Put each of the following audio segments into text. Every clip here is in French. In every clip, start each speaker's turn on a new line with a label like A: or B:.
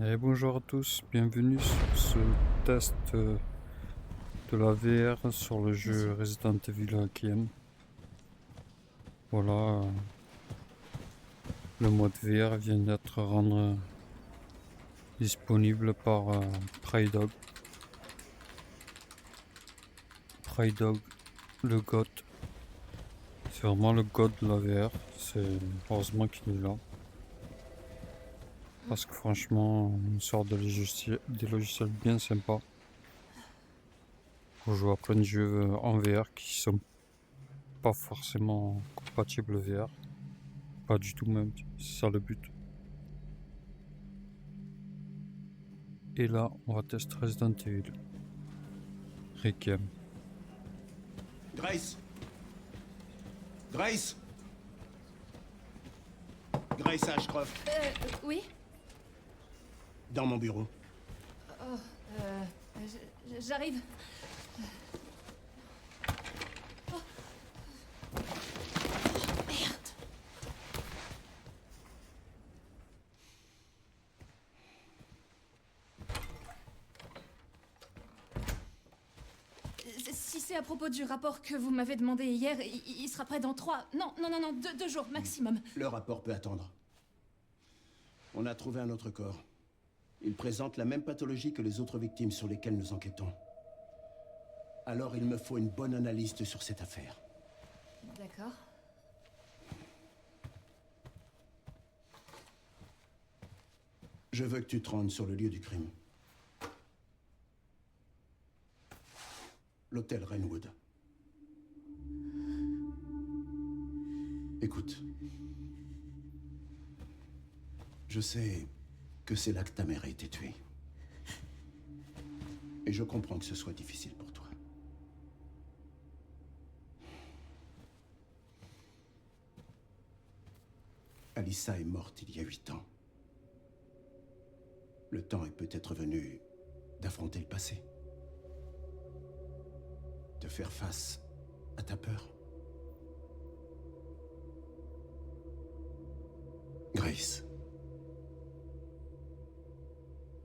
A: Et bonjour à tous, bienvenue sur ce test de la VR sur le jeu Resident Evil Requiem. Voilà, le mode VR vient d'être rendu disponible par PryDog. PryDog, le GOAT. C'est vraiment le GOAT de la VR, c'est heureusement qu'il est là. Parce que franchement, on sort des logiciels bien sympas pour jouer à plein de jeux en VR qui sont pas forcément compatibles VR. Pas du tout même, c'est ça le but. Et là, on va tester Resident Evil Requiem.
B: Grace Grace Grace Ashcroft,
C: Oui.
B: dans mon bureau.
C: Oh, j'arrive. Oh. Merde. Si c'est à propos du rapport que vous m'avez demandé hier, il sera prêt dans 3... Non, 2 jours maximum.
B: Le rapport peut attendre. On a trouvé un autre corps. Il présente la même pathologie que les autres victimes sur lesquelles nous enquêtons. Alors il me faut une bonne analyste sur cette affaire.
C: D'accord.
B: Je veux que tu te rendes sur le lieu du crime. L'hôtel Rainwood. Écoute. Je sais que c'est là que ta mère a été tuée. Et je comprends que ce soit difficile pour toi. Alyssa est morte il y a 8 ans. Le temps est peut-être venu d'affronter le passé. De faire face à ta peur. Grace.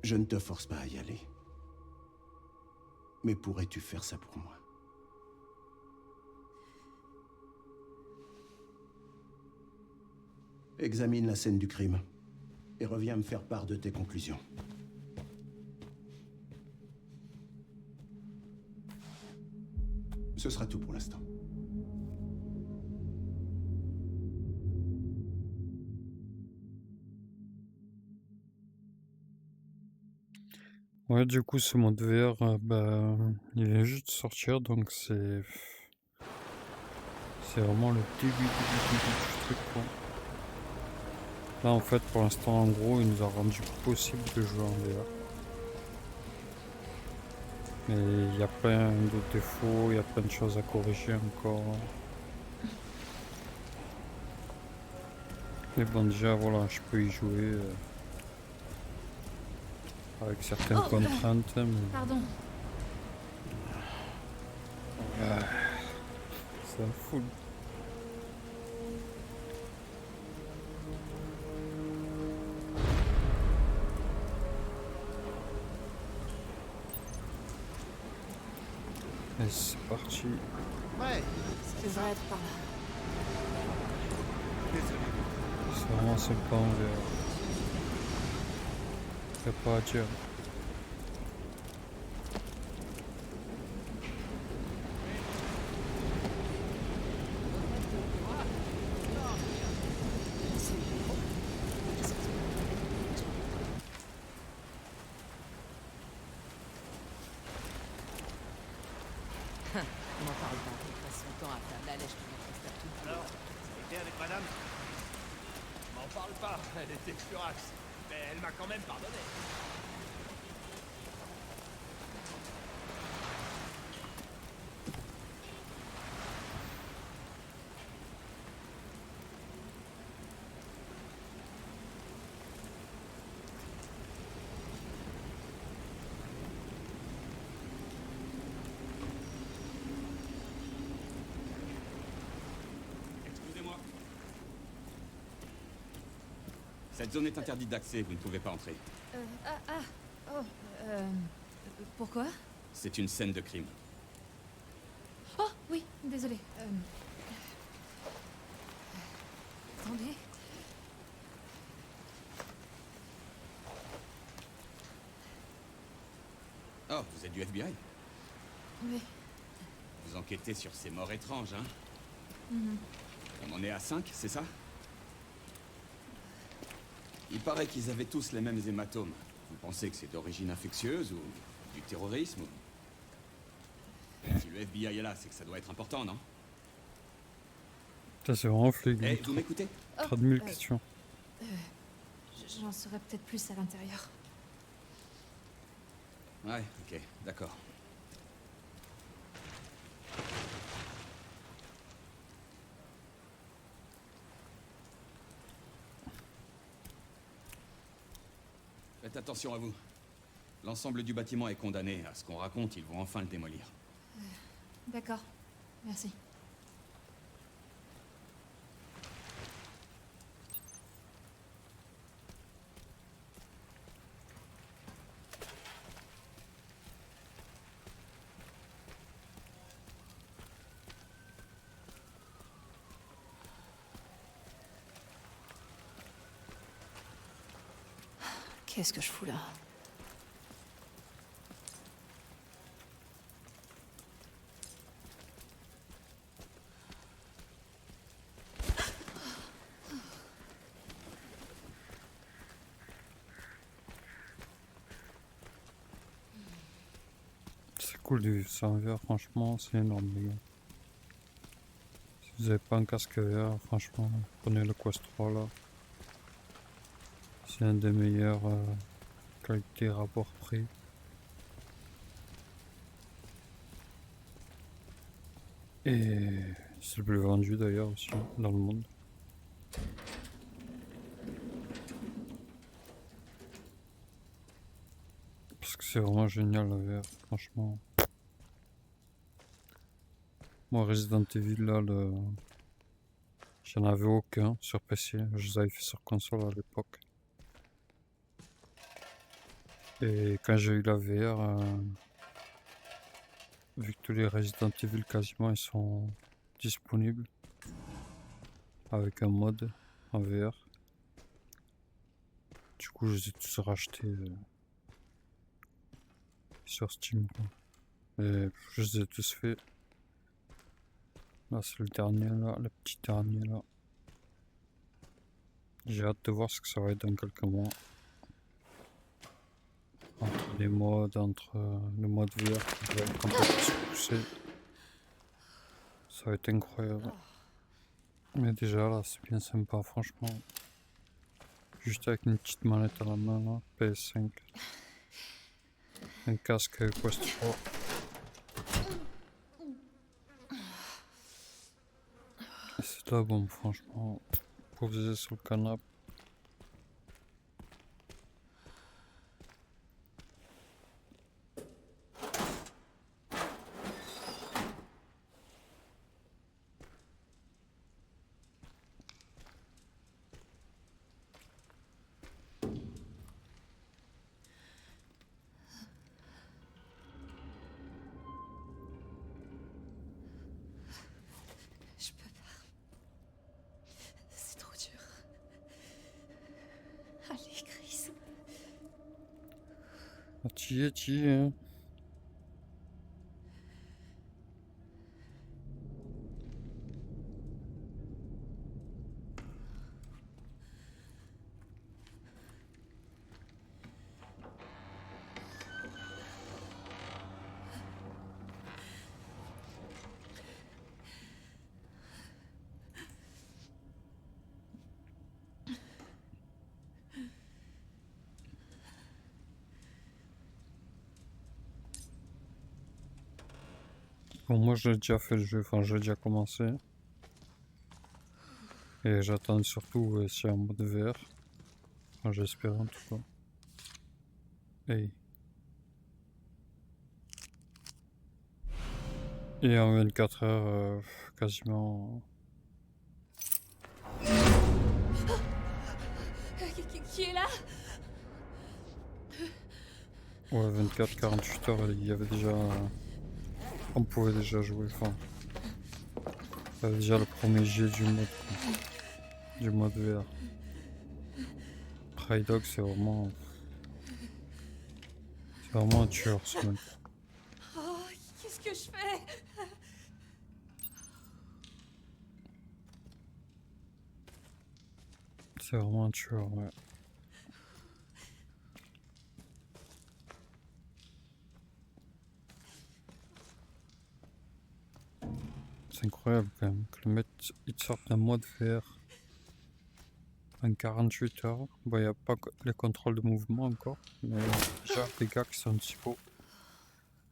B: Je ne te force pas à y aller. Mais pourrais-tu faire ça pour moi? Examine la scène du crime et reviens me faire part de tes conclusions. Ce sera tout pour l'instant.
A: Ouais, du coup, ce mode VR, il vient juste de sortir, donc c'est vraiment le début du truc, quoi. Là, en fait, pour l'instant, en gros, il nous a rendu possible de jouer en VR. Mais il y a plein de défauts, il y a plein de choses à corriger encore. Mais bon, déjà, voilà, je peux y jouer avec certaines contraintes. Mais...
C: Pardon.
A: Ça me fout. Et c'est parti.
D: Ouais,
C: Je devrais être par là.
A: C'est vraiment sympa en VR. Y'a pas à dire.
E: On m'en parle pas, il passe son temps à faire de la lèche pour notre statut.
D: alors, c'était avec madame? M'en parle pas, elle était furax. Mais elle m'a quand même pardonné. Excusez-moi.
F: Cette zone est interdite d'accès, vous ne pouvez pas entrer.
C: Oh, pourquoi?
F: C'est une scène de crime.
C: Oh, oui, désolé. Attendez.
F: Oh, vous êtes du FBI?
C: Oui.
F: Vous enquêtez sur ces morts étranges, hein?
C: Mhm.
F: On en est à 5, c'est ça? Il paraît qu'ils avaient tous les mêmes hématomes. Vous pensez que c'est d'origine infectieuse ou du terrorisme ou... Si le FBI est là, c'est que ça doit être important, non?
A: Ça, c'est vraiment flic.
F: Eh, vous m'écoutez?
A: 30 000 questions.
C: J'en saurais peut-être plus à l'intérieur.
F: Ouais, ok, d'accord. Faites attention à vous. L'ensemble du bâtiment est condamné. À ce qu'on raconte, ils vont enfin le démolir.
C: D'accord. Merci. Qu'est-ce que je fous là?
A: C'est cool du sans VR, franchement, c'est énorme, les gars. Si vous avez pas un casque VR, franchement, prenez le Quest 3 là. C'est un des meilleurs qualité rapport-prix. Et c'est le plus vendu d'ailleurs aussi dans le monde. Parce que c'est vraiment génial la VR, franchement. Moi Resident Evil là, j'en avais aucun sur PC, je les avais fait sur console à l'époque. Et quand j'ai eu la VR, vu que tous les Resident Evil quasiment ils sont disponibles avec un mode en VR. Du coup je les ai tous rachetés sur Steam quoi. Et je les ai tous faits. Là c'est le dernier là, le petit dernier là. J'ai hâte de voir ce que ça va être dans quelques mois. Entre les modes, entre le mode VR qui va être complètement poussé. Ça va être incroyable. Mais déjà là c'est bien sympa franchement. Juste avec une petite manette à la main là, PS5. Un casque Quest 3. Et c'est de la bombe franchement. Posé sur le canapé.
C: Je peux pas. C'est trop dur. Allez, Chris.
A: Ah, t'y es, hein. Bon, moi j'ai déjà fait le jeu, enfin j'ai déjà commencé. Et j'attends surtout s'il y a un mode VR. Enfin, j'espère en tout cas. Hey. Et en 24 heures, quasiment.
C: qui est là?
A: Ouais, 24-48 heures, il y avait déjà... On pouvait déjà jouer, enfin... Il y avait déjà le premier jet du mode VR. Prey Dog, c'est vraiment... C'est vraiment un tueur, ce mec.
C: Oh, qu'est-ce que je fais?
A: C'est vraiment un tueur, ouais. C'est incroyable quand même que le mec il te sorte un mode VR en 48 heures. Bon, il n'y a pas les contrôles de mouvement encore, mais déjà les gars qui sont dispo,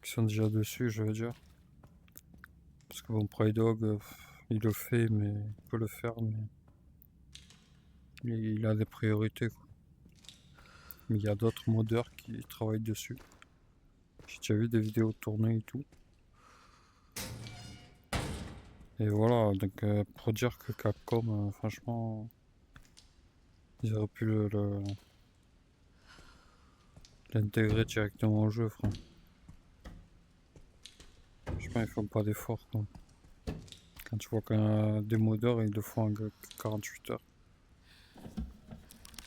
A: qui sont déjà dessus, je veux dire. Parce que bon, Prey Dog, il le fait, mais il peut le faire, mais il a des priorités, quoi. Mais il y a d'autres modeurs qui travaillent dessus. J'ai déjà vu des vidéos tournées et tout. Et voilà, donc pour dire que Capcom, franchement, ils auraient pu l'intégrer directement au jeu, frère. Franchement, ils font pas d'efforts, quoi. Quand tu vois qu'un des modeurs, ils le font en 48 heures.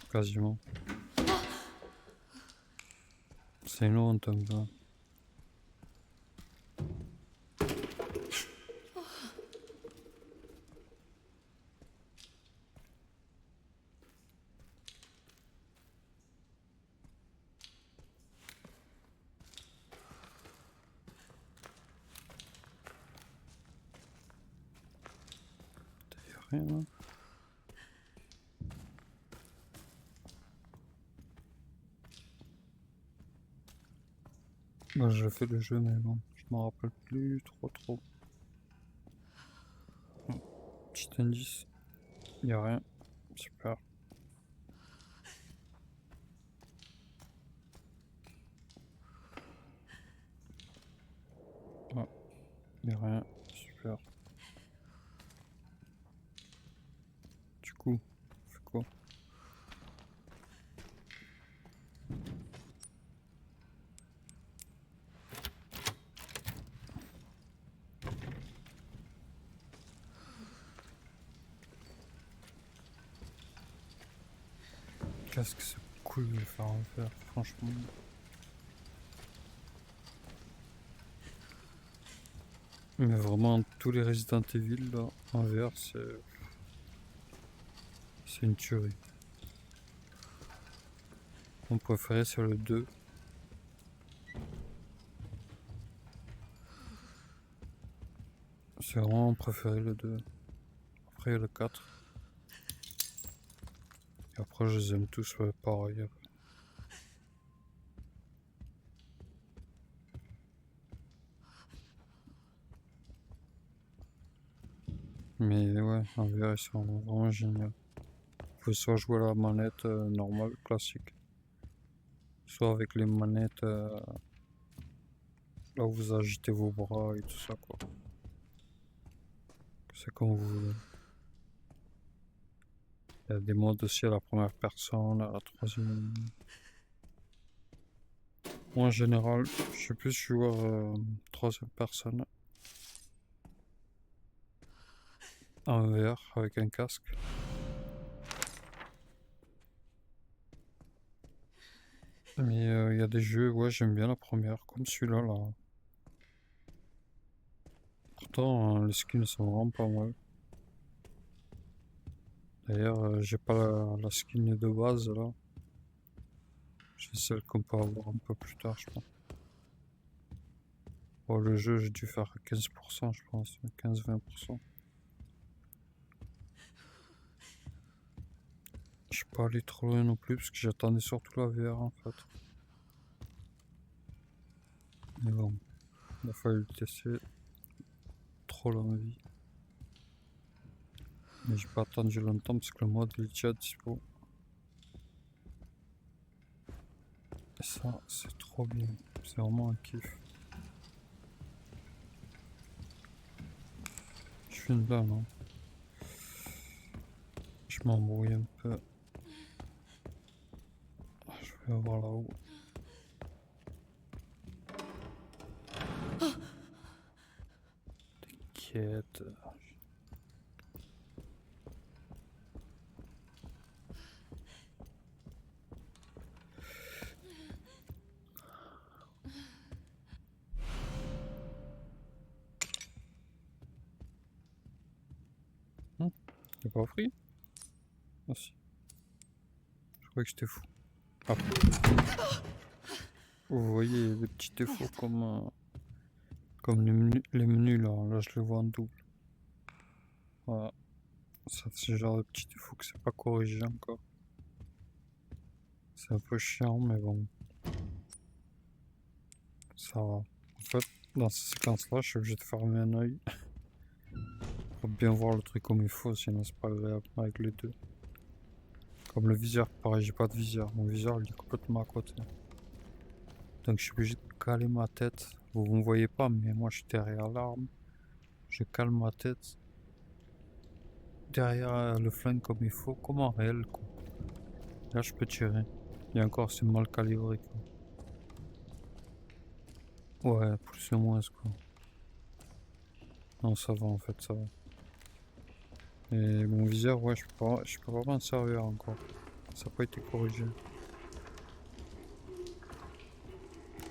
A: Quasiment. C'est long en tant que ça. Y'a rien là. Bah, j'ai fait le jeu, mais bon, je m'en rappelle plus trop. Petit indice. Y'a rien. Super. Ouais. Y'a rien. Super. Du coup, on fait quoi? Qu'est-ce que c'est cool de le faire en faire, franchement. Mais vraiment, tous les Resident Evil là, en VR, c'est une tuerie. Mon préféré, c'est le 2. C'est vraiment mon préféré, le 2. Après, il y a le 4. Et après, je les aime tous, ouais, pareil. Mais ouais, en VR, ils sont vraiment géniaux. Vous pouvez soit jouer à la manette normale, classique, soit avec les manettes là où vous agitez vos bras et tout ça, quoi. C'est comme vous voulez. Il y a des modes aussi à la première personne, à la troisième. Moi, en général, je suis plus joueur troisième personne en VR avec un casque. Mais il y a des jeux, ouais, j'aime bien la première, comme celui-là, là. Pourtant, les skins sont vraiment pas mal. D'ailleurs, j'ai pas la skin de base, là. J'ai celle qu'on peut avoir un peu plus tard, je pense. Bon, le jeu, j'ai dû faire 15%, je pense. 15-20%. Je suis pas allé trop loin non plus, parce que j'attendais surtout la VR, en fait. Mais bon, il a fallu le tester. Trop l'envie. Mais j'ai pas attendu longtemps, parce que le mode, il est déjà dispo. Et ça, c'est trop bien. C'est vraiment un kiff. Je viens de là, non? Je m'embrouille un peu. Je vais voir là-haut. T'inquiète. T'as pas pris? Ah si. Je croyais que j'étais fou. Ah. Vous voyez les petits défauts comme les menus là. Là je les vois en double. Voilà. Ça c'est le genre de petits défauts que c'est pas corrigé encore. C'est un peu chiant mais bon. Ça va. En fait, dans ces séquences là je suis obligé de fermer un œil. Pour bien voir le truc comme il faut, sinon c'est pas agréable avec les deux. Comme le viseur, pareil, j'ai pas de viseur. Mon viseur il est complètement à côté. Donc je suis obligé de caler ma tête. Vous me voyez pas, mais moi je suis derrière l'arme. Je cale ma tête derrière le flingue comme il faut, comme en réel quoi. Là je peux tirer. Et encore c'est mal calibré quoi. Ouais, plus ou moins quoi. Non ça va en fait, ça va. Et mon viseur, ouais, je peux pas m'en servir encore. Ça n'a pas été corrigé.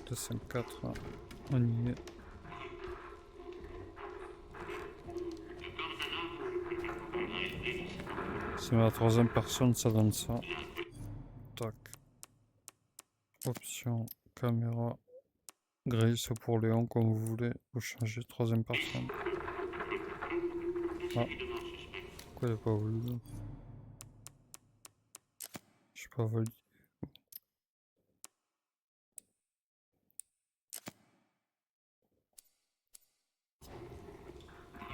A: 2, 5, 4, hein. On y est. Si on met la troisième personne, ça donne ça. Tac. Option, caméra. Grille, c'est pour Léon, comme vous voulez. Vous changez troisième personne. Ah. Pourquoi il n'a pas voulu? Je sais pas validé.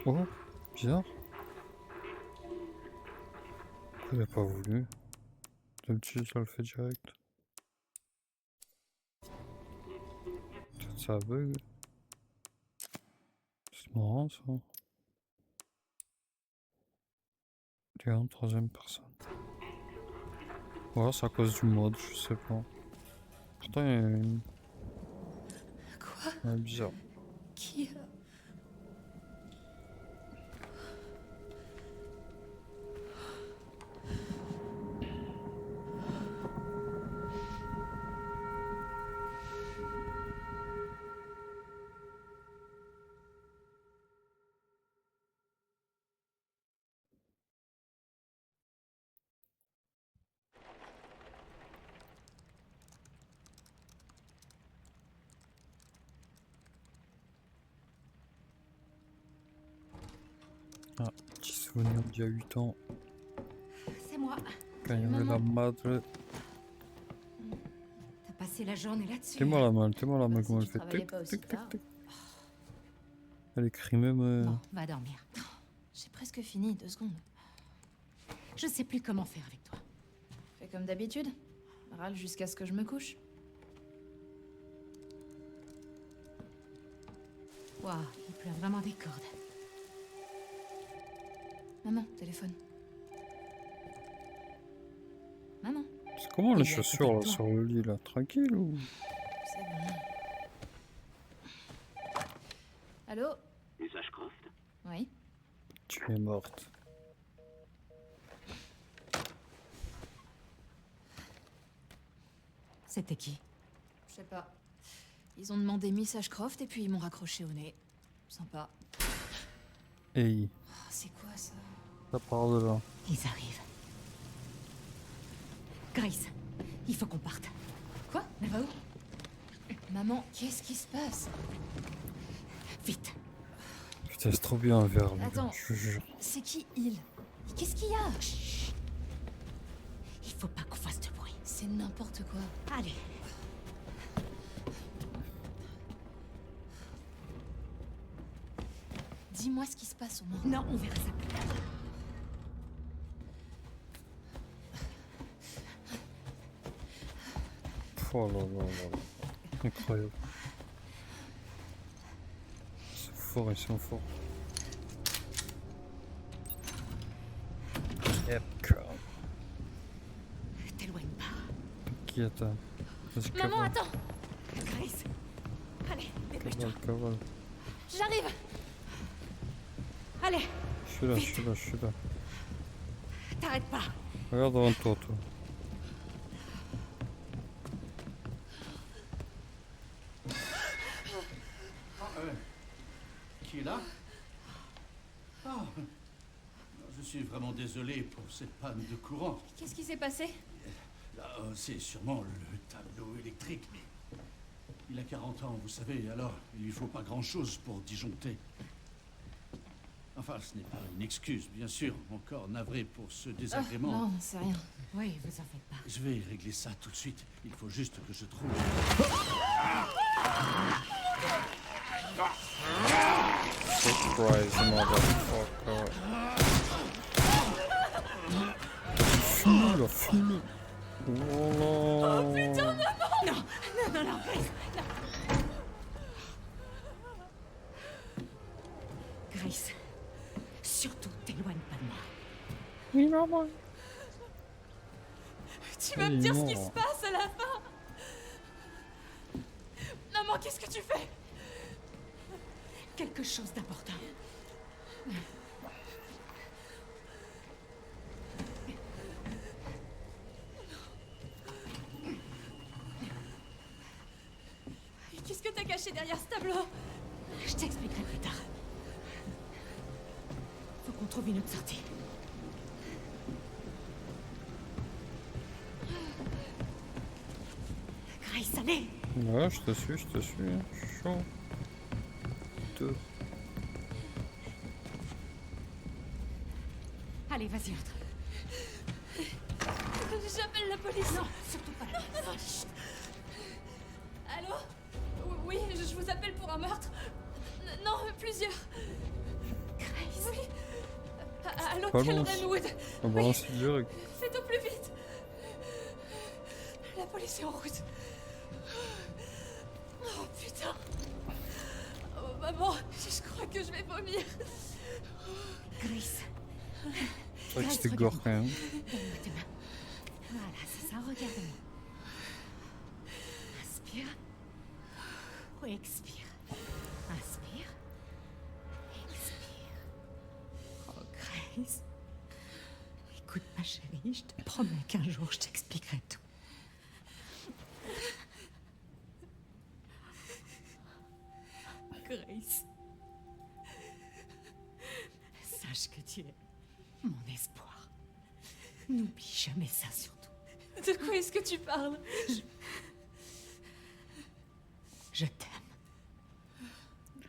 A: Oh, bizarre. Pourquoi il n'a pas voulu? D'habitude, ça le fait direct. Peut-être ça bug. C'est marrant ça. Léon, troisième personne. Ouais, c'est à cause du mode, je sais pas. Pourtant, il y a une...
C: Quoi?
A: Ouais, bizarre.
C: Qui
A: Ah, petit souvenir d'il y a 8 ans,
C: C'est moi.
A: quand il y avait la madre.
C: T'as passé la journée là-dessus.
A: T'es-moi la malle,
C: Bah,
A: comment
C: si
A: elle
C: tu
A: fait
C: travaillais
A: tic,
C: pas aussi
A: tic, tic,
C: tard.
A: tic. Elle écrit même.
C: Bon, va dormir. J'ai presque fini, 2 secondes. Je sais plus comment faire avec toi. Fais comme d'habitude. Râle jusqu'à ce que je me couche. Waouh, il pleut vraiment des cordes. Maman, téléphone. Maman,
A: C'est comment les
C: Il est à côté
A: chaussures
C: de
A: là
C: toi.
A: sur le lit là? Tranquille ou?
C: c'est bon. Allô?
G: Message Croft.
C: Oui?
A: Tu es morte.
C: C'était qui? Je sais pas. Ils ont demandé Miss Ashcroft et puis ils m'ont raccroché au nez. Sympa.
A: Hey,
C: Oh, c'est quoi ça?
A: ça part de là.
C: Ils arrivent. Grace, il faut qu'on parte. Quoi? Elle va où? Maman, qu'est-ce qui se passe? Vite.
A: Putain, c'est trop bien un verre, là,
C: Attends.
A: je vous jure.
C: C'est qui il? Qu'est-ce qu'il y a?
E: Chut. Il faut pas qu'on fasse de bruit.
C: C'est n'importe quoi.
E: Allez.
C: Dis-moi ce qui se passe au moins.
E: Non, on verra ça plus tard.
A: Oh là là là là. Incroyable. Ils sont forts, ils sont forts. Yep,
E: T'éloigne pas.
A: t'inquiète. Hein. Vas-y,
C: Maman,
A: cavale,
C: attends.
E: Grace. Allez, dépêche-toi.
A: cavale.
C: J'arrive.
E: Allez,
A: Je suis là, je suis là, je suis là.
E: t'arrêtes pas.
A: Regarde devant toi, toi.
G: Qui est là? Ah, je suis vraiment désolé pour cette panne de courant.
C: Qu'est-ce qui s'est passé?
G: Là, c'est sûrement le tableau électrique, mais il a 40 ans, vous savez, alors il lui faut pas grand-chose pour disjoncter. Enfin, ce n'est pas une excuse, bien sûr. Encore navré pour ce désagrément.
C: Non, c'est rien.
E: Oui, vous en faites pas.
G: Je vais régler ça tout de suite. Il faut juste que je trouve...
A: Surprise, motherfucker. Fume, là, fume. Oh putain,
E: Non, Grace, non. Grace, surtout t'éloigne pas de moi.
A: oui, maman.
C: Tu vas me dire ce qui se passe à la fin. Maman, qu'est-ce que tu fais?
E: Quelque chose d'important.
C: Qu'est-ce que t'as caché derrière ce tableau?
E: Je t'expliquerai plus tard. Faut qu'on trouve une autre sortie. Grace, allez!
A: Ouais, je te suis, hein. Je suis chaud. Deux.
E: Allez, vas-y, entre.
C: J'appelle la police.
E: Non, surtout pas la police.
C: Allô? Oui, je vous appelle pour un meurtre. Non, plusieurs.
E: Grace.
C: Oui. À
A: Pas
C: l'hôtel
A: long,
C: Renwood.
A: On va lancer direct.
C: Faites au plus vite. La police est en route. Oh putain. Oh, maman, je crois que je vais vomir.
E: Grace.
A: C'est vrai que c'était gore quand même.
E: Donne-moi tes mains. Voilà, c'est ça, regarde-moi. Inspire. Expire. Inspire. Expire. Oh, Grace. Écoute, ma chérie, je te promets qu'un jour, je t'expliquerai tout. Grace. Sache que tu es mon espoir. N'oublie jamais ça, surtout.
C: De quoi est-ce que tu parles?
E: Je t'aime.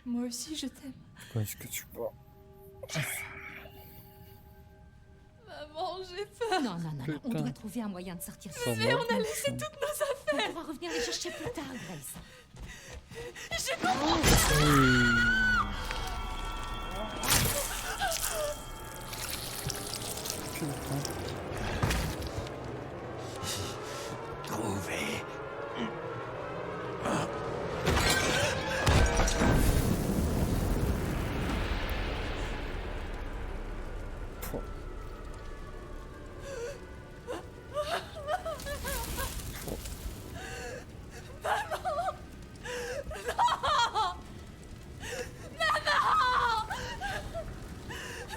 C: Moi aussi, je t'aime.
A: Pourquoi est-ce que tu bois?
C: Maman, j'ai peur.
E: Non, non, non, non, on
A: Putain.
E: doit trouver un moyen de sortir de ça.
A: Ça
C: Mais
A: va,
C: on a laissé toutes nos affaires.
E: On pourra revenir les chercher plus tard, Grace.
C: Je comprends.
A: Putain.
B: Trouvé.
A: Pouah.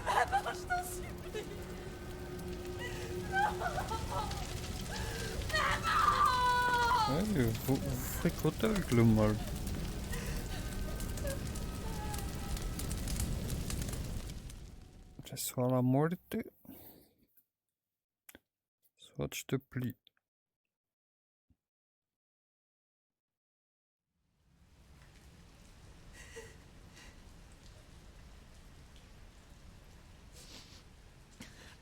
C: Maman, je t'en supplie.
A: Ouais, vous fricotez avec le mal. C'est soit la muerte, soit je te plie.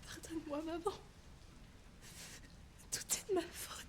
C: Pardonne-moi, maman. Tout est de ma faute.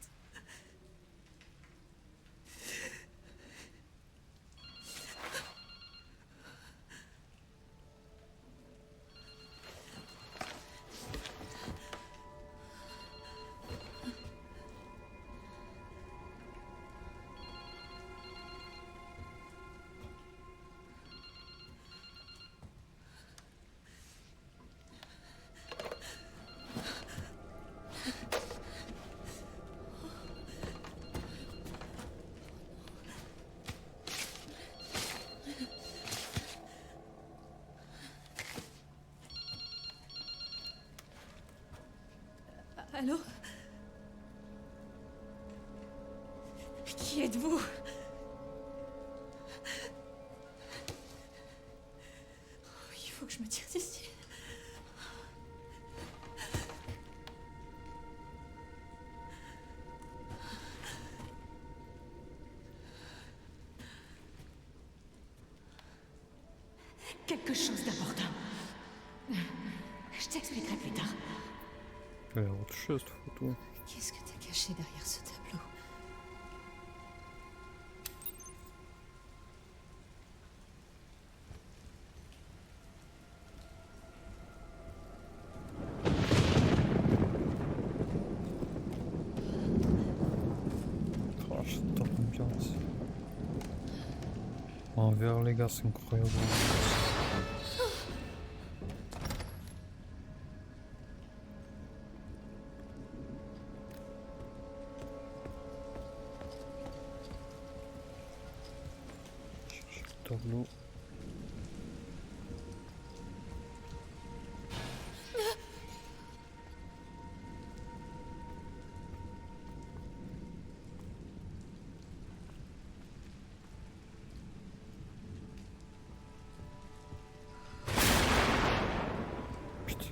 E: Allô? Qui êtes-vous? Il faut que je me tire d'ici. Quelque chose d'important. Je t'expliquerai plus tard.
A: Il a l'air touché cette photo.
E: Qu'est-ce que t'as caché derrière ce tableau?
A: Oh, j'adore l'ambiance. Envers les gars, c'est incroyable. Tableau. Putain.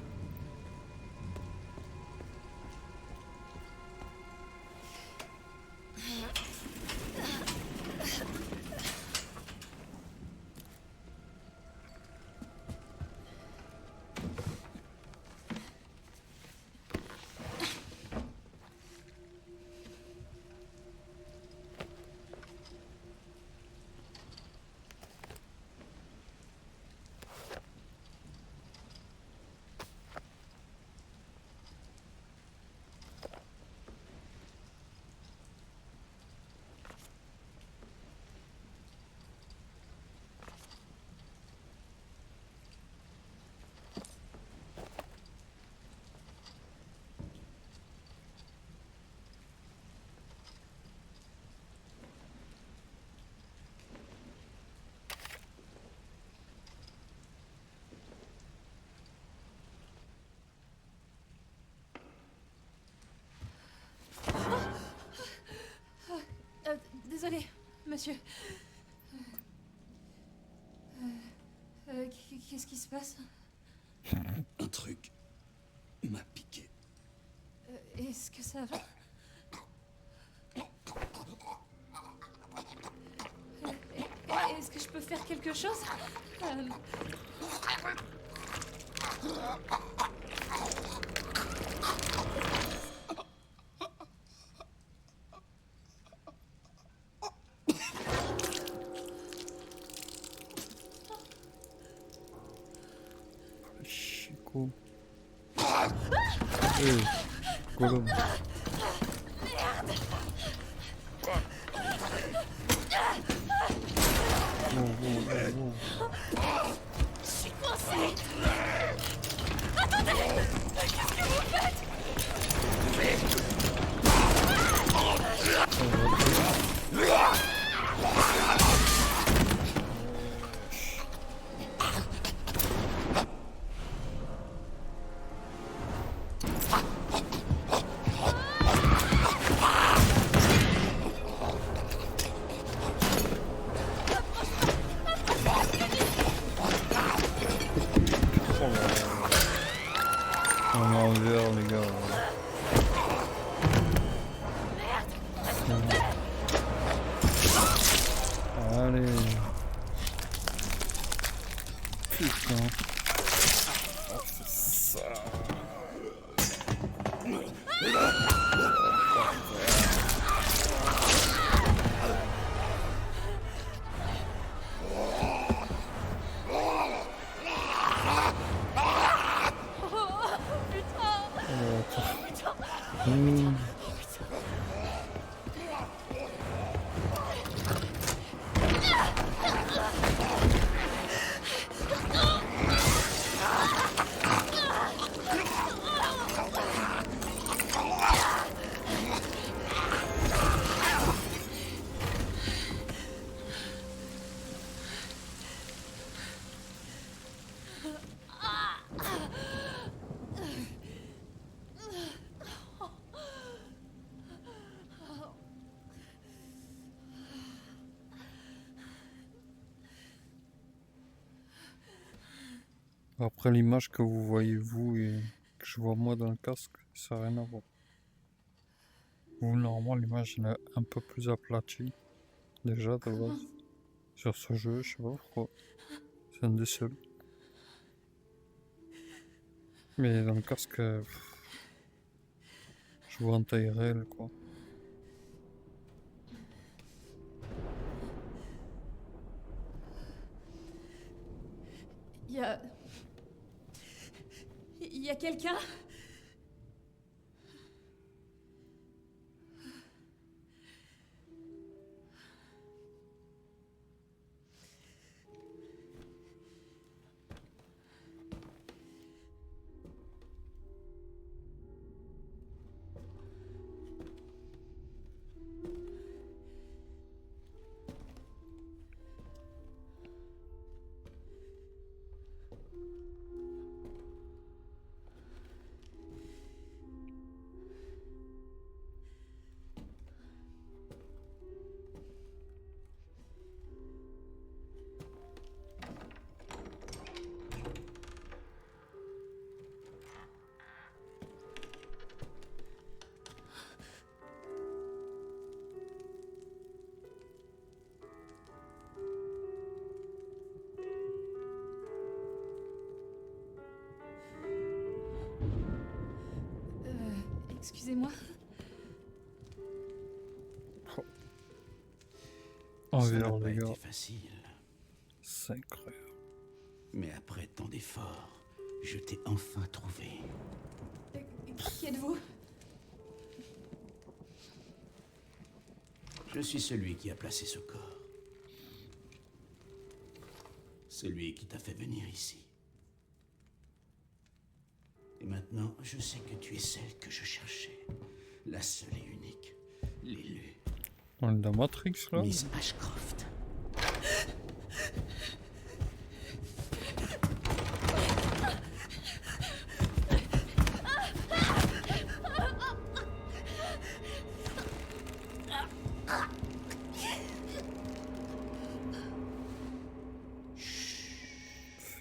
C: Désolé, monsieur. Qu'est-ce qui se passe?
G: Un truc m'a piqué.
C: Est-ce que ça va? Est-ce que je peux faire quelque chose?
A: Chico. Hey, Gollum.
C: Je suis coincée! Attendez! Qu'est-ce que vous faites?
A: Après, l'image que vous voyez vous et que je vois moi dans le casque, ça n'a rien à voir. Vous, normalement, l'image elle est un peu plus aplatie, déjà de base. Sur ce jeu, je sais pas pourquoi. C'est un des seuls. Mais dans le casque, je vois en taille réelle, quoi.
C: Il y a quelqu'un? Excusez-moi.
B: Ça n'a
A: Envers
B: pas
A: les gars,
B: été facile.
A: c'est incroyable.
B: Mais après tant d'efforts, je t'ai enfin trouvé.
C: Qui êtes-vous?
B: Je suis celui qui a placé ce corps. Celui qui t'a fait venir ici. Et maintenant, je sais que tu es celle que je cherchais. La seule et unique. L'élu.
A: On est dans Matrix là?
B: Miss Ashcroft.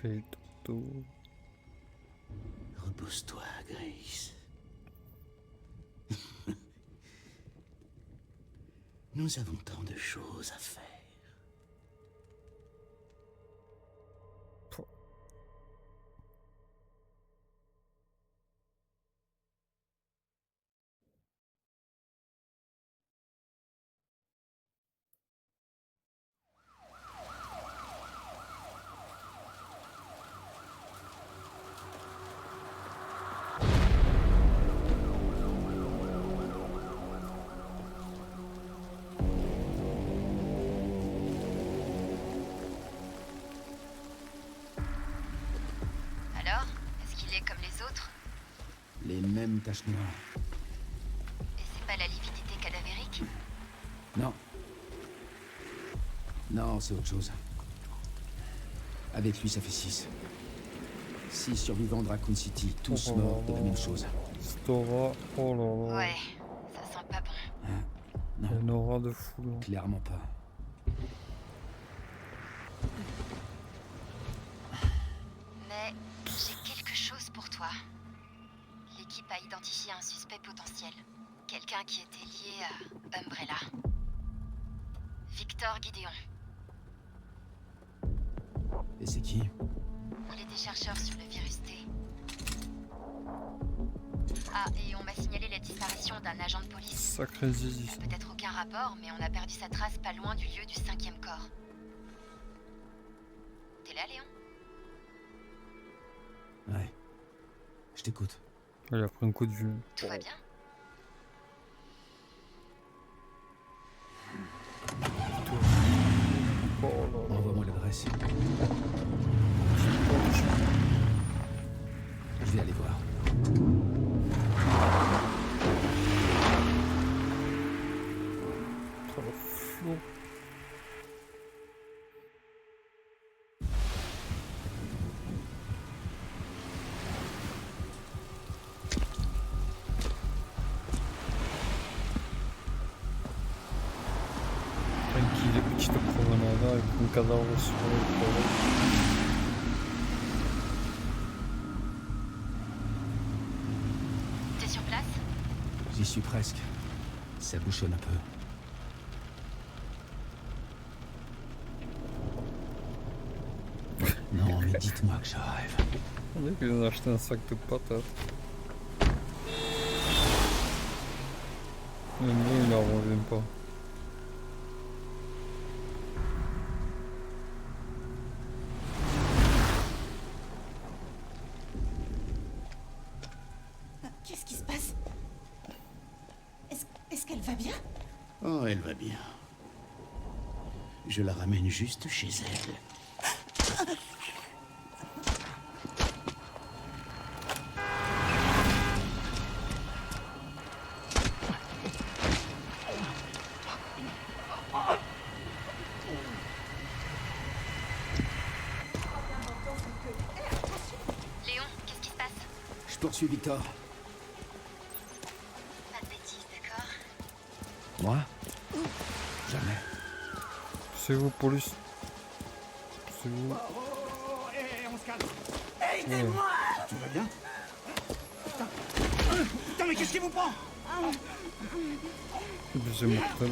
A: Fais dodo.
B: Repose-toi, Grace. Nous avons tant de choses à faire.
H: Alors, est-ce qu'il est comme les autres?
B: Les mêmes taches noires.
H: Et c'est pas la lividité cadavérique?
B: Non. Non, c'est autre chose. Avec lui, ça fait 6. 6 survivants de Raccoon City, tous
A: Oh,
B: morts de la même chose.
A: Stora, oh là là.
H: Ouais, ça sent pas bon.
A: Il y a une aura de fou là.
B: Clairement pas.
H: Mais j'ai quelque chose pour toi. L'équipe a identifié un suspect potentiel. Quelqu'un qui était lié à Umbrella. Victor Gideon.
B: Et c'est qui?
H: Il est des chercheurs sur le virus T. Ah, et on m'a signalé la disparition d'un agent de police.
A: Sacré zizi. ça.
H: Peut-être aucun rapport, mais on a perdu sa trace pas loin du lieu du 5e corps. T'es là, Léon?
B: Ouais. Je t'écoute.
A: Il a pris un coup de vue.
H: Tout va bien?
A: Oh là là.
B: Envoie-moi l'adresse. Je vais aller voir.
A: Oh, le flou. Tranquille, petite promenade avec un cadavre sur le
I: J'y suis presque. Ça bouchonne un peu. Non, mais dites-moi que je rêve.
A: On dirait qu'ils ont acheté un sac de patates. Mais nous, il en revient pas.
E: Qu'est-ce qui se passe? Est-ce qu'elle va bien?
B: Oh, elle va bien. Je la ramène juste chez elle.
H: Léon, qu'est-ce qui se passe?
I: Je poursuis Victor.
H: Pas de bêtises, d'accord?
I: Moi? Jamais.
A: C'est vous, police. C'est vous.
D: On se calme.
A: Ouais.
D: Tout va bien? Putain, mais qu'est-ce qui vous prend?
A: C'est mortel.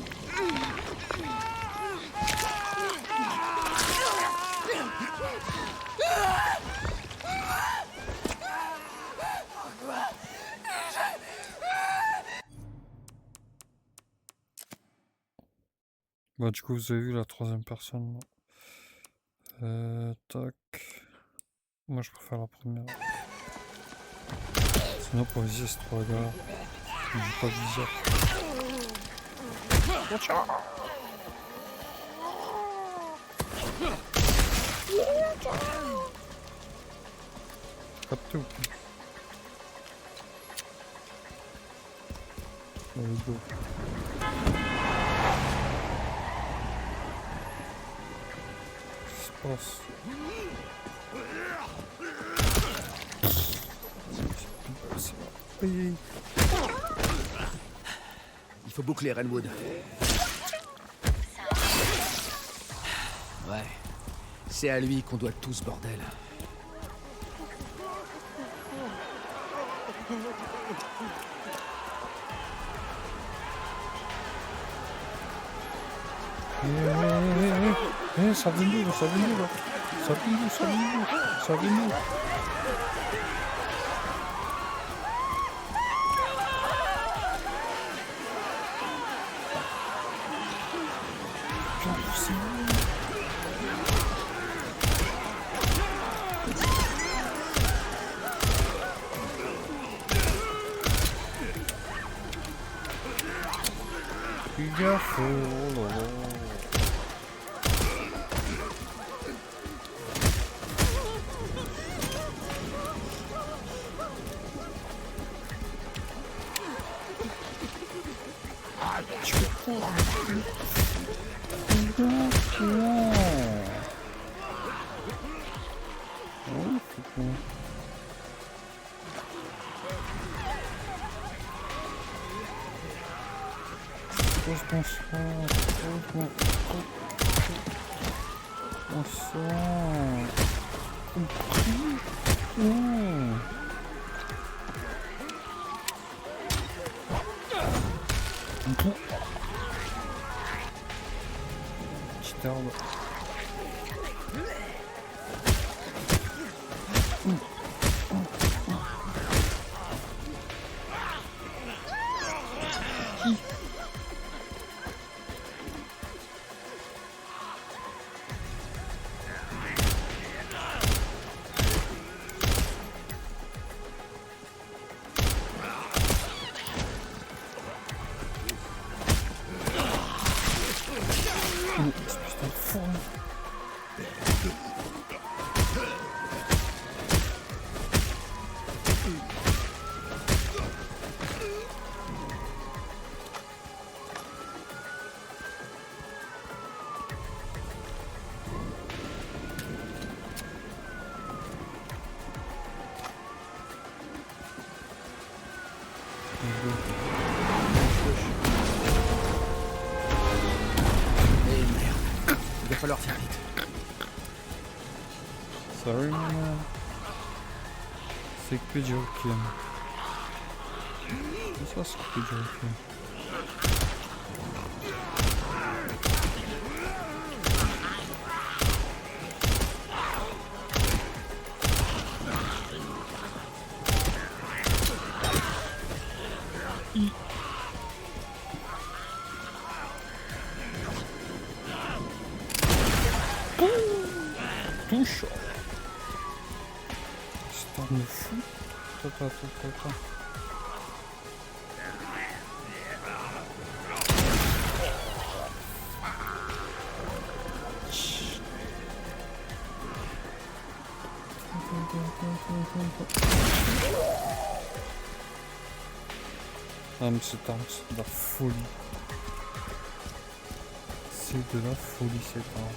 A: Bah du coup vous avez vu la troisième personne. Tac. Moi je préfère la première. Sinon pour viser c'est trop la galère. J'ai pas de viseur. Capté ou plus? Allez go. Qu'est-ce qui se passe? Oui.
I: Il faut boucler Renwood. Ouais. C'est à lui qu'on doit tout ce bordel.
A: Ça vient d'où là? Ça vient d'où là? Ça vient d'où? Ça vient d'où? Ça vient d'où? Fais gaffe, oh là là. Tu fais quoi? Fais gaffe, non. Oh, c'est con. Pose ton sang, pose mon sang. Petite herbe.
I: Il va falloir faire vite.
A: Sorry, maman. C'est que du Hokkien. Ça, c'est plus dur. Touche. C'est un fou. Attends. Ah mais cette arme, c'est de la folie. C'est de la folie cette arme.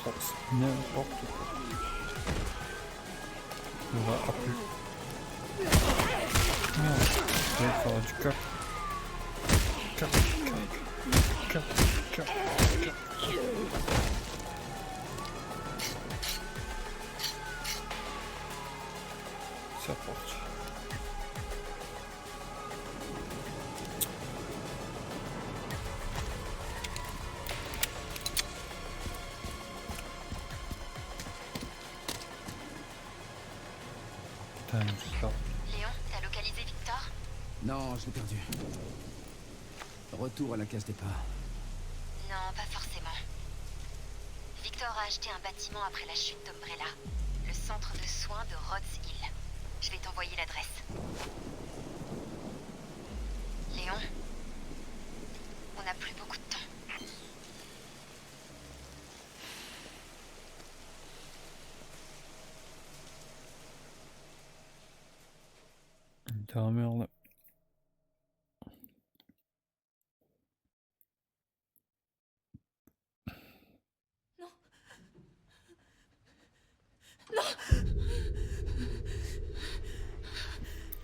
A: Oh, c'est n'importe quoi. On va appeler. Non, on va faire du cap. Cap. C'est parti. Putain, j'espère.
H: Léon, t'as localisé Victor?
I: Non, je l'ai perdu. Retour à la case départ.
H: Non, pas forcément. Victor a acheté un bâtiment après la chute d'Umbrella. Le centre de soins de Rhodes Hill. Je vais t'envoyer l'adresse. Léon, on n'a plus beaucoup de temps.
A: T'as la merde.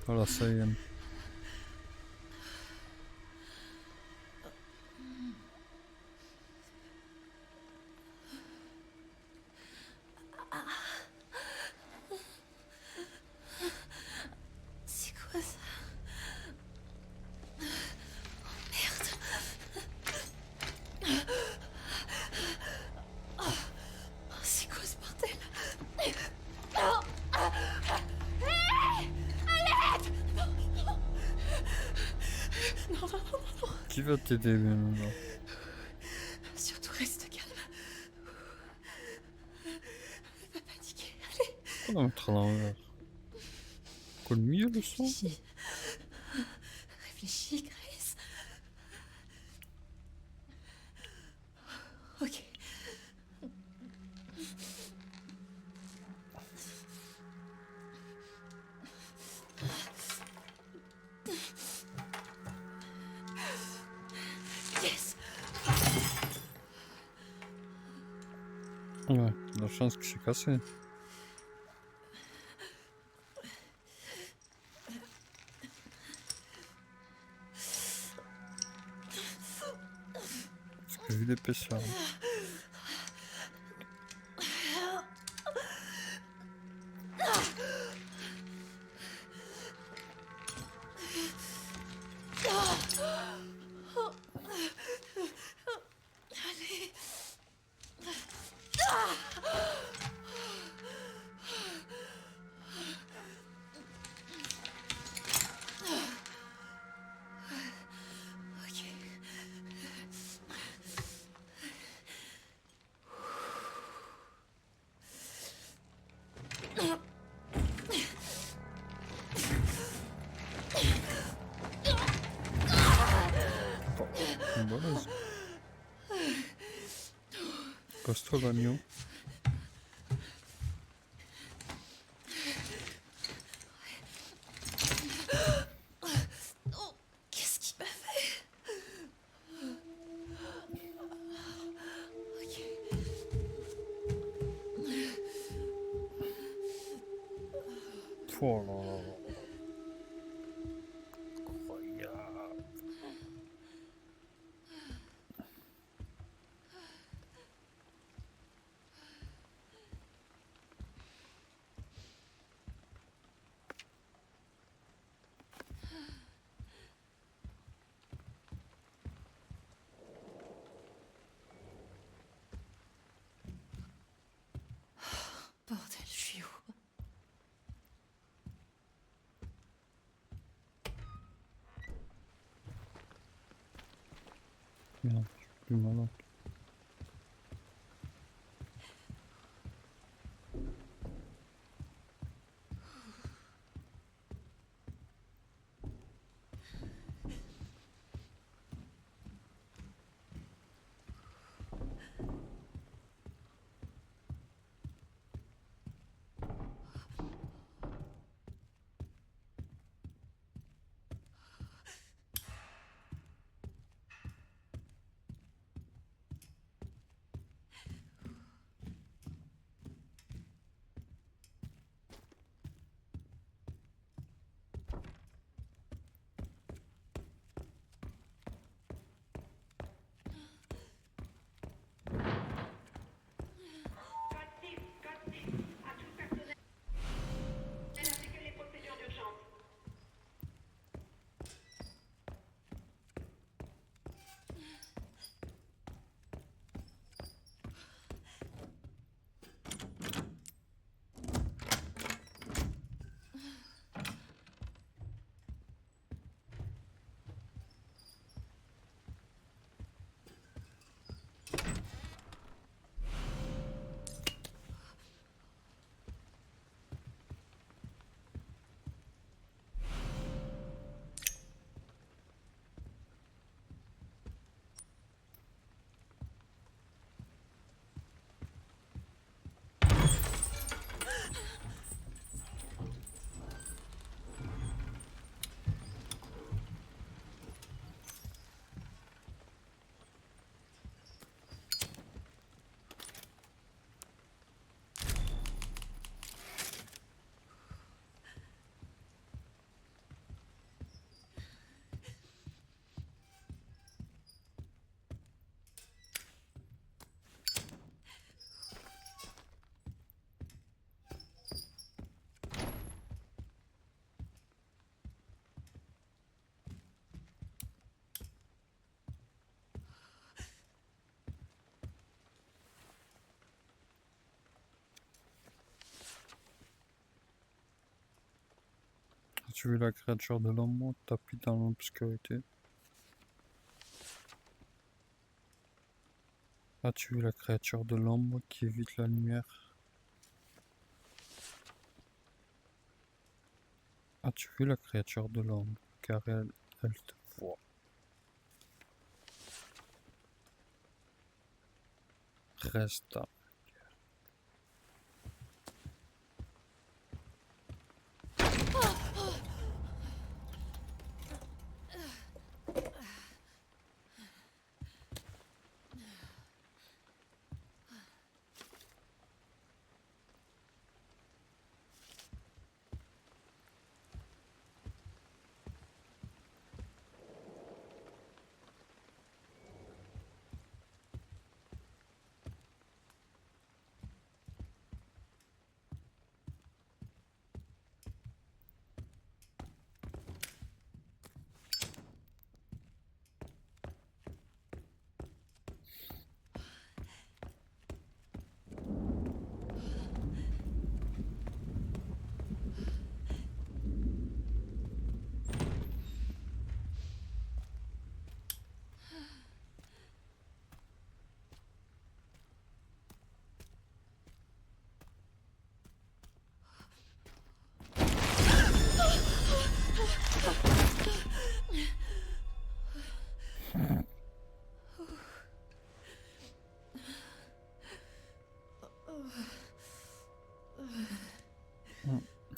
A: Voilà, ça y est.
C: C'est quoi ça? C'est quoi ce bordel? Non.
A: Qui va t'aider maintenant?
C: Surtout reste calme. Ne pas paniquer. Allez.
A: On va mettre à l'envers. Quoi le mieux le son?
C: Réfléchis, Grace. Ok. Yes.
A: Ouais, la chance que c'est cassé. Parce que vu l'épaisseur.
C: Allez. Ok.
A: Voilà. Casse-toi l'agneau.
C: Oh, qu'est-ce qu'il m'a fait? Ok.
A: Oh là là. Incroyable. plus malade. As-tu vu la créature de l'ombre tapis dans l'obscurité? As-tu vu la créature de l'ombre qui évite la lumière? As-tu vu la créature de l'ombre? Car elle te voit. Reste là.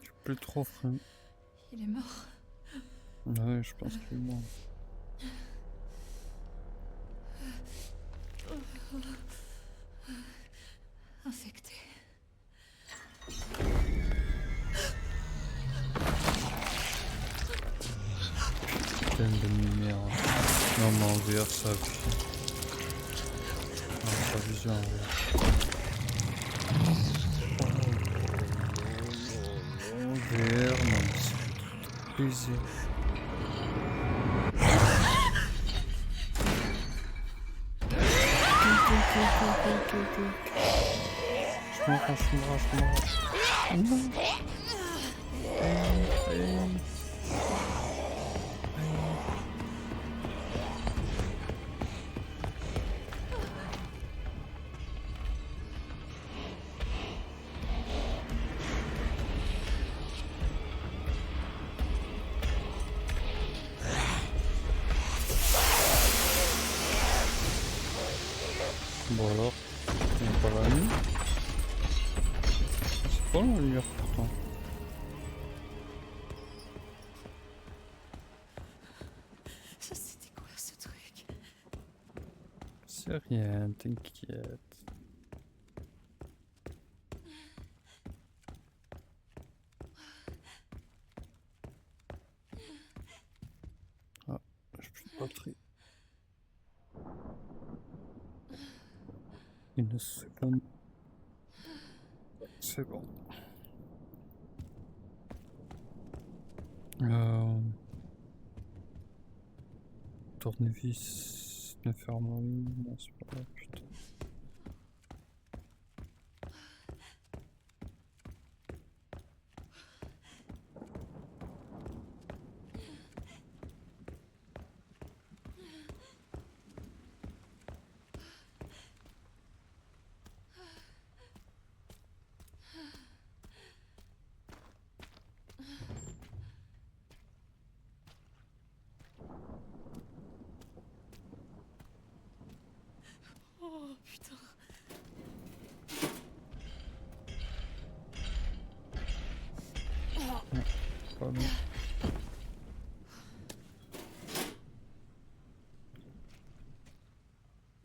A: J'ai plus trop faim.
C: Il est mort.
A: Ouais, je pense qu'il est mort.
C: Infecté.
A: Putain de merde. Non mais en VR ça appuie. Non, sa vision en VR. En VR, non mais c'est plaisir. Je m'arrache. Non. Bon alors, on pas la nuit. C'est pas la lumière pourtant.
E: Ça, c'était quoi ce truc?
A: C'est rien, t'inquiète. Ah, j'ai plus de batterie. Une seconde. C'est bon. Tournevis ne ferme en ligne. Non, c'est pas là, putain.
E: Oh putain.
A: Pas bon.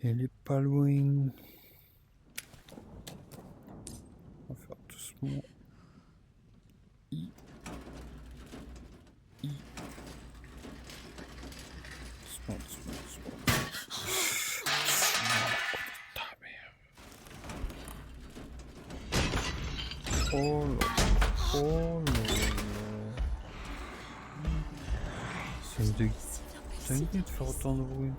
A: Elle est pas loin. On va faire doucement. I. Doucement, doucement, doucement. Putain, merde. Oh là. Oh là là. Ça me dégoûte. Ça me dégoûte de faire autant de bruit.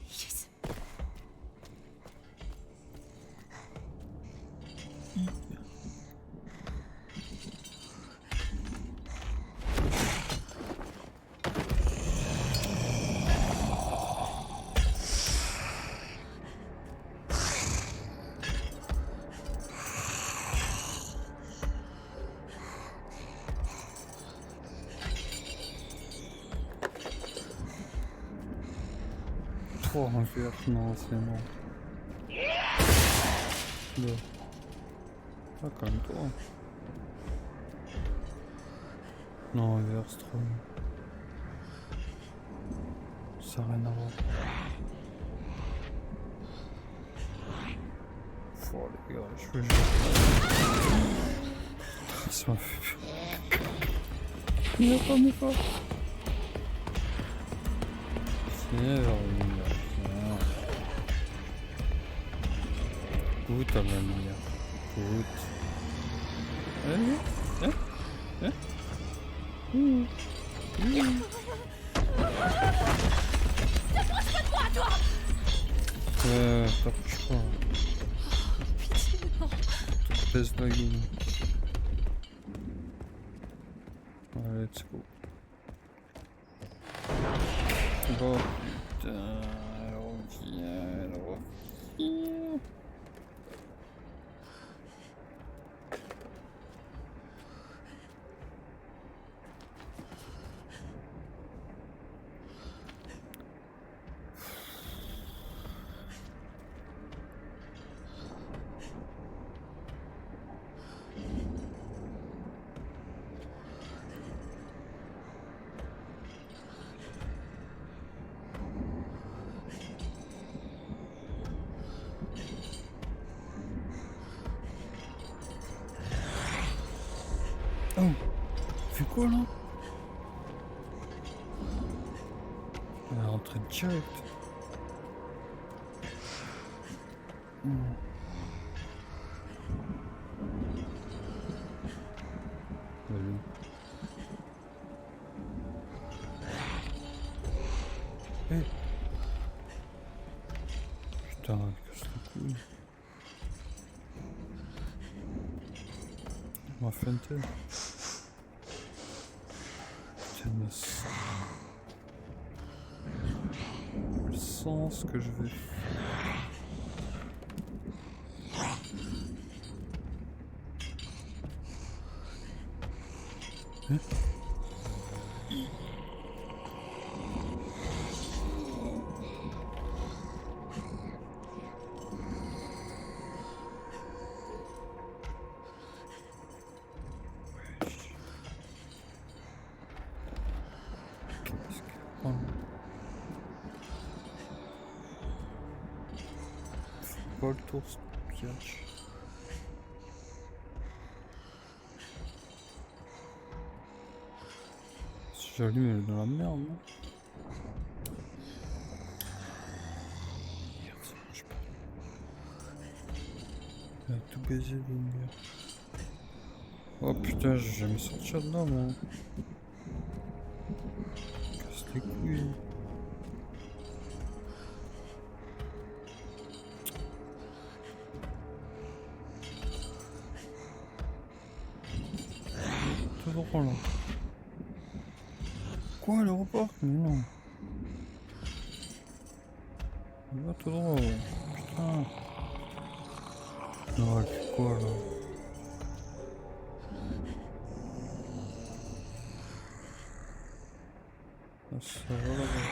E: Yes.
A: Oh, un verre, non, c'est non. Là. Ah, quand même toi. Non, un verre, c'est trop. Ça n'a rien à voir. Oh, les gars, je veux juste. Ça m'a fait peur. Mais pas. Viens vers la lumière. Goûte à la lumière. Goûte. T'approches pas.
E: Pitié, non.
A: Tu te baisses la gueule. Allez, let's go. Oh putain, elle revient. Oh, fais quoi là? Elle est rentrée direct. Allez. Hey. Putain, casse le couille. On m'a feinté. Putain, mais ça... Le sens que je vais faire. Qu'est-ce qu'il prend? Faut pas le tour ce piège. C'est joli mais dans la merde, non? Merde, ça marche pas. Il a tout baisé le mur. Oh putain, j'ai jamais sorti dedans moi. Casse les couilles. Tout droit là. Quoi l'aéroport? Mais non. Il va tout droit. Putain. Non, c'est quoi là? Ah, ça va là-bas.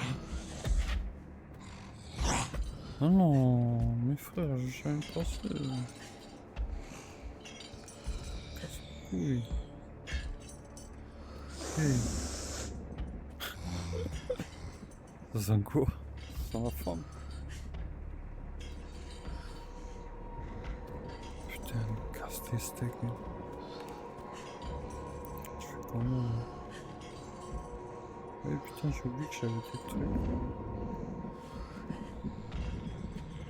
A: Ah non, mes frères, j'ai jamais pensé. Casse les couilles. Hey. C'est un quoi? C'est ma femme. Putain, elle casse tes steaks. Hein. Je fais comment là? Eh putain, j'ai oublié que j'avais des trucs.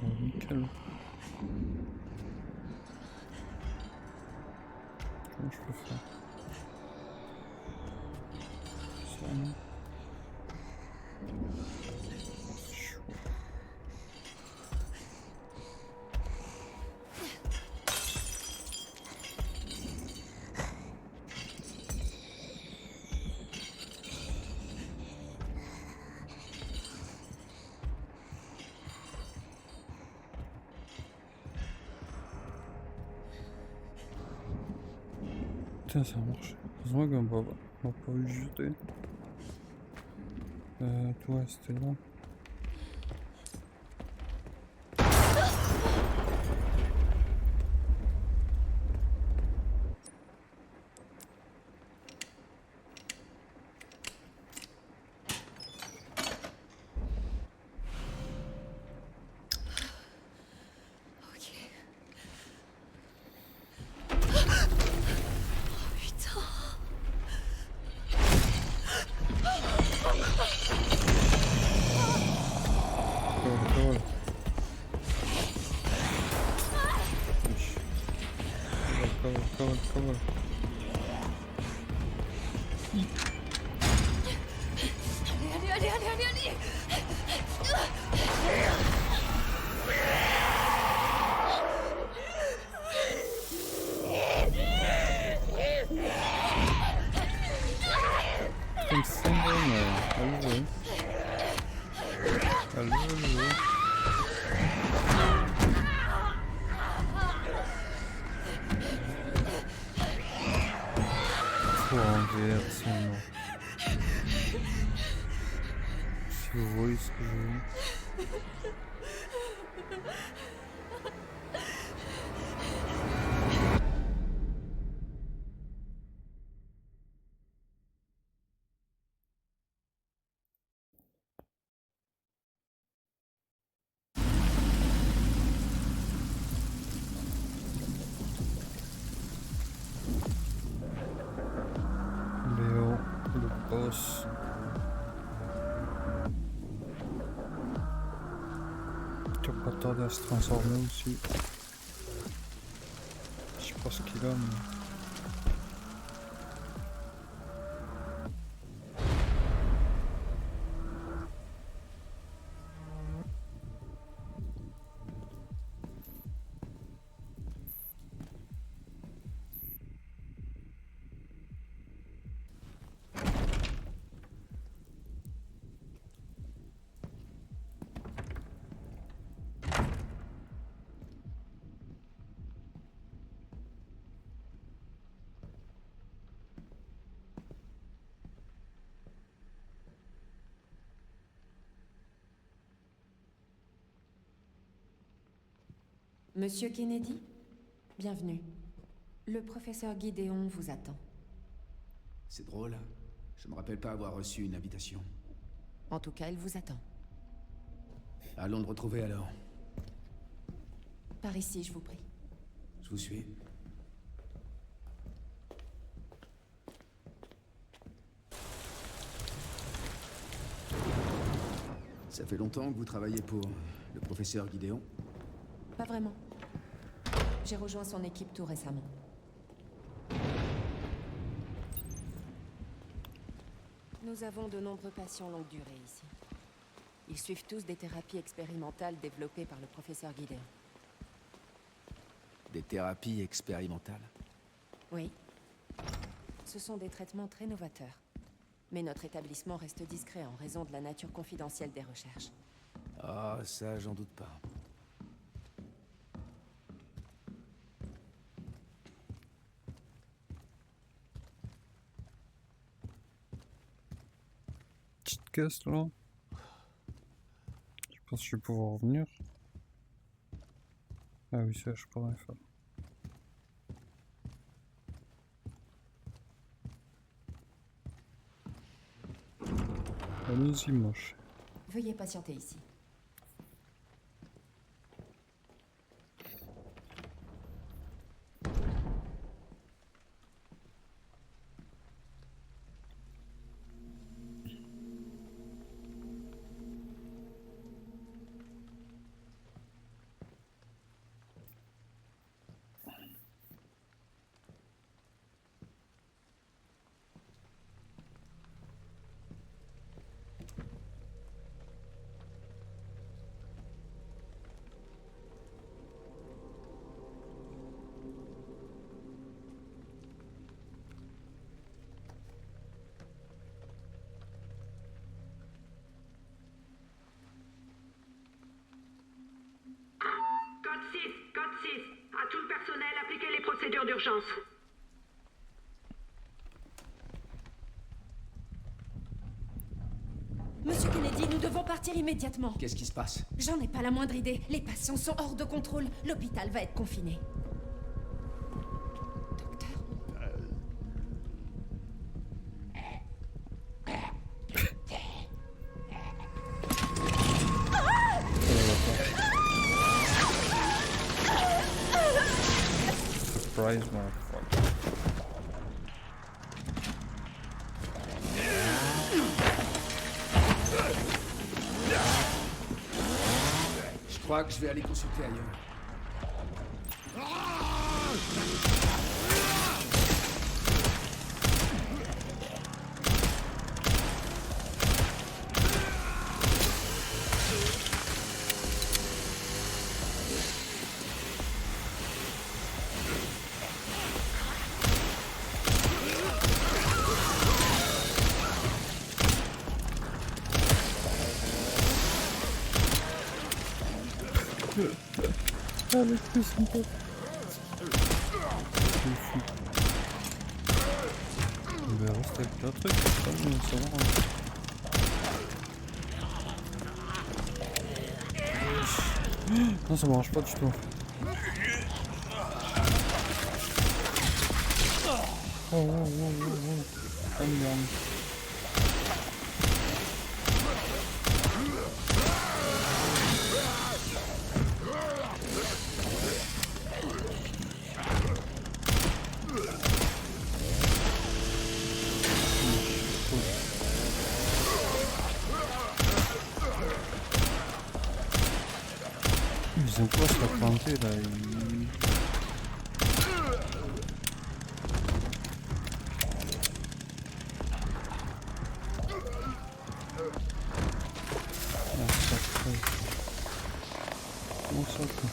A: Oh, nickel. Comment je peux faire? Ça, non? Chou. Putain, ça a marché. Heureusement qu'on m'a pas eu jeter. Toi, c'était là.
E: Ok. Putain.
A: Cavale. Cavale.
E: Allez.
A: Tem sempre, né? Allez. Faut enlever absolument. Si vous voyez ce que je veux. Léo, le boss. Qui a pas tardé à se transformer aussi. Je sais pas ce qu'il a, mais...
E: Monsieur Kennedy, bienvenue. Le professeur Gideon vous attend.
I: C'est drôle. Je me rappelle pas avoir reçu une invitation.
E: En tout cas, il vous attend.
I: Allons le retrouver alors.
E: Par ici, je vous prie.
I: Je vous suis. Ça fait longtemps que vous travaillez pour le professeur Gideon?
E: Pas vraiment. J'ai rejoint son équipe tout récemment. Nous avons de nombreux patients longue durée ici. Ils suivent tous des thérapies expérimentales développées par le professeur Gideon.
I: Des thérapies expérimentales?
E: Oui. Ce sont des traitements très novateurs. Mais notre établissement reste discret en raison de la nature confidentielle des recherches.
I: Ah, ça, j'en doute pas.
A: Petite caisse là. Je pense que je vais pouvoir revenir. Ah oui, ça, je pourrais faire. Allez-y, moche.
E: Veuillez patienter ici.
J: Code 6. À tout le personnel, appliquez les procédures d'urgence.
E: Monsieur Kennedy, nous devons partir immédiatement.
I: Qu'est-ce qui se passe?
E: J'en ai pas la moindre idée. Les patients sont hors de contrôle. L'hôpital va être confiné. Docteur?
A: Surprise, motherfucker.
I: Je crois que je vais aller consulter ailleurs.
A: Ah, le plus sympa. Mais reste avec le truc, ça va. Non, ça marche pas du tout. Oh, oh merde. Ils ont quoi se faire planter là? Comment ça quoi?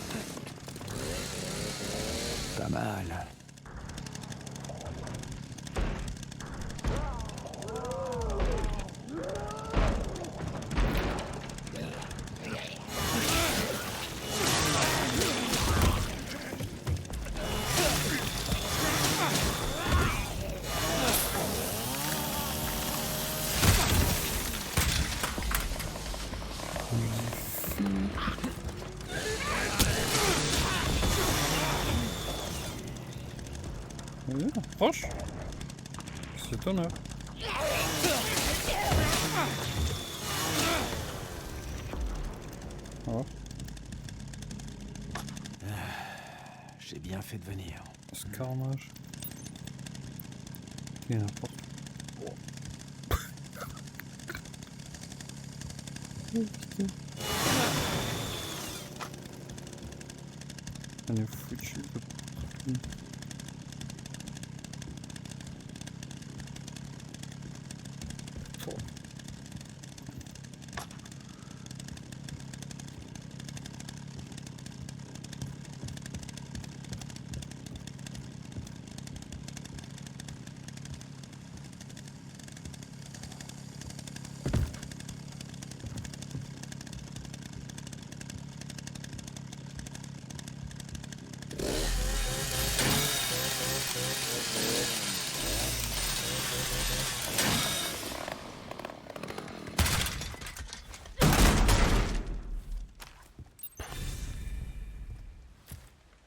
I: Pas mal.
A: Proche. C'est étonnant. Oh,
I: J'ai bien fait de venir.
A: ce carnage. Il y a n'importe quoi. Oh, putain. On est foutu. Oh.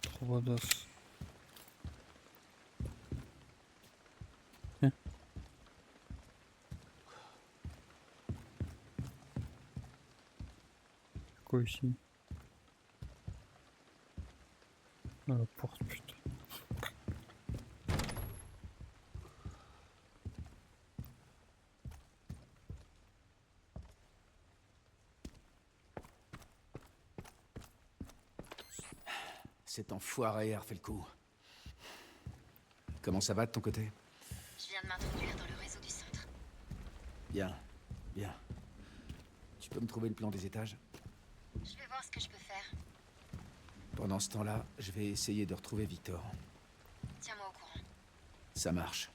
A: Trop badass. Hein. Quoi ici? Ah, la porte, putain.
I: Cet enfoiré a refait le coup. Comment ça va de ton côté?
H: Je viens de m'introduire dans le réseau du centre.
I: Bien, bien. Tu peux me trouver le plan des étages?
H: Je vais voir ce que je peux faire.
I: Pendant ce temps-là, je vais essayer de retrouver Victor.
H: Tiens-moi au courant.
I: Ça marche.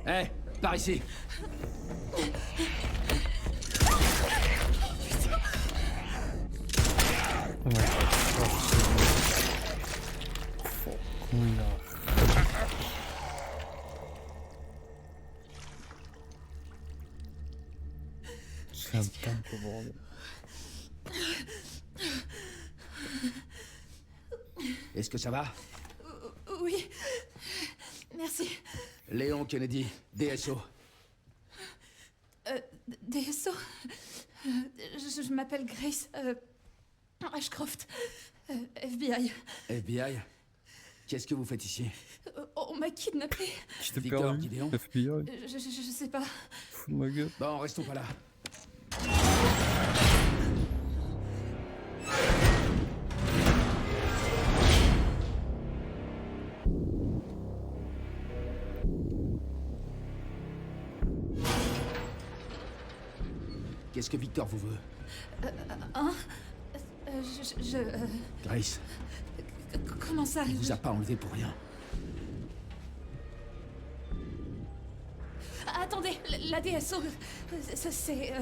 I: Hé, par ici.
A: Oh my god. Oh, connard. C'est un temple, bordel.
I: Est-ce que ça va?
C: Oui. Merci.
I: Léon Kennedy, DSO.
C: DSO. Je m'appelle Grace Ashcroft. FBI.
I: FBI? Qu'est-ce que vous faites ici?
C: On m'a kidnappé.
A: Je t'ai
I: Victor,
A: perdu.
I: Gideon.
A: FBI.
C: Je sais pas.
A: Fous de ma gueule.
I: Bon, restons pas là. Qu'est-ce que Victor vous veut? Grace,
C: Comment ça?
I: il vous a pas enlevé pour rien.
C: Attendez, la DSO, c'est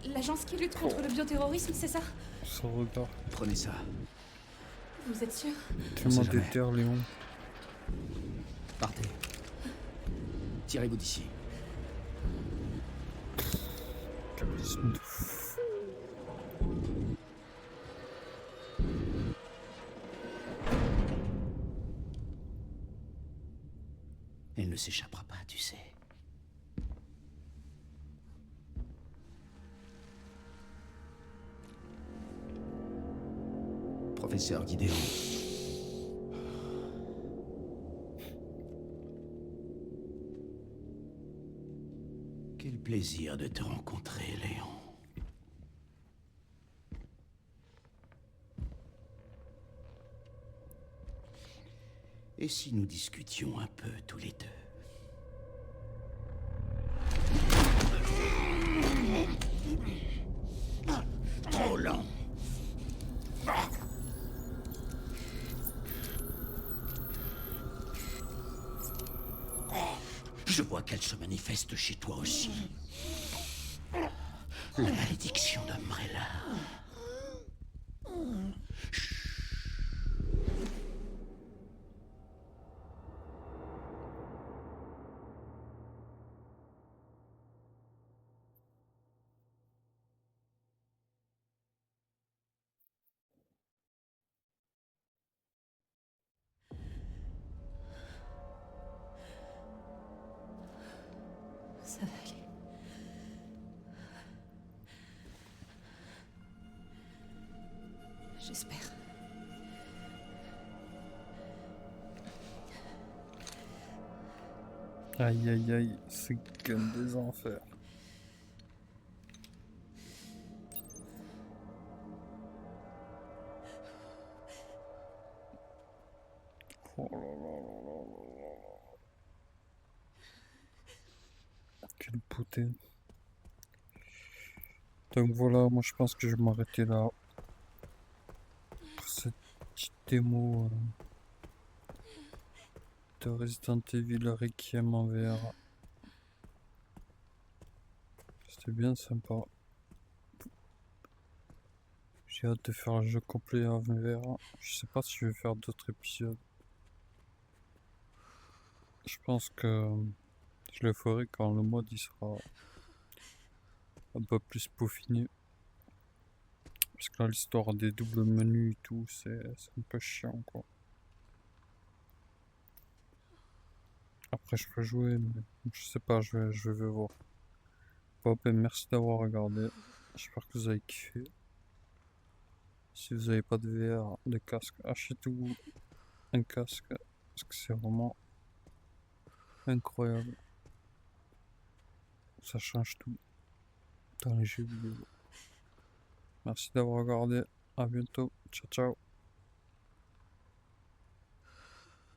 C: l'agence qui lutte contre le bioterrorisme, c'est ça?
A: Son regard.
I: Prenez ça.
C: Vous êtes sûr?
A: Tellement
I: jamais.
A: déter, Léon.
I: Partez. Tirez-vous d'ici.
A: Charisme de fou.
I: Elle ne s'échappera pas, tu sais. Professeur Gideon. Quel plaisir de te rencontrer, Léon. Et si nous discutions un peu tous les deux? Trop lent.
G: Je vois qu'elle se manifeste chez toi aussi. La malédiction d'Umbrella.
C: Ça va aller. J'espère.
A: Aïe aïe aïe, c'est comme des enfers. Oh là là là là là là. Quelle beauté. Donc voilà, moi je pense que je vais m'arrêter là pour cette petite démo de Resident Evil Requiem en VR. C'était bien sympa. J'ai hâte de faire le jeu complet en VR. Je sais pas si je vais faire d'autres épisodes. Je pense que je le ferai quand le mode il sera un peu plus peaufiné. Parce que là, l'histoire des doubles menus et tout, c'est un peu chiant quoi. Après, je peux jouer, mais je sais pas, je vais voir. Bon, ben, merci d'avoir regardé. J'espère que vous avez kiffé. Si vous n'avez pas de VR, de casque, achetez-vous un casque. Parce que c'est vraiment incroyable. Ça change tout dans les jeux vidéo. Merci d'avoir regardé. À bientôt. Ciao, ciao.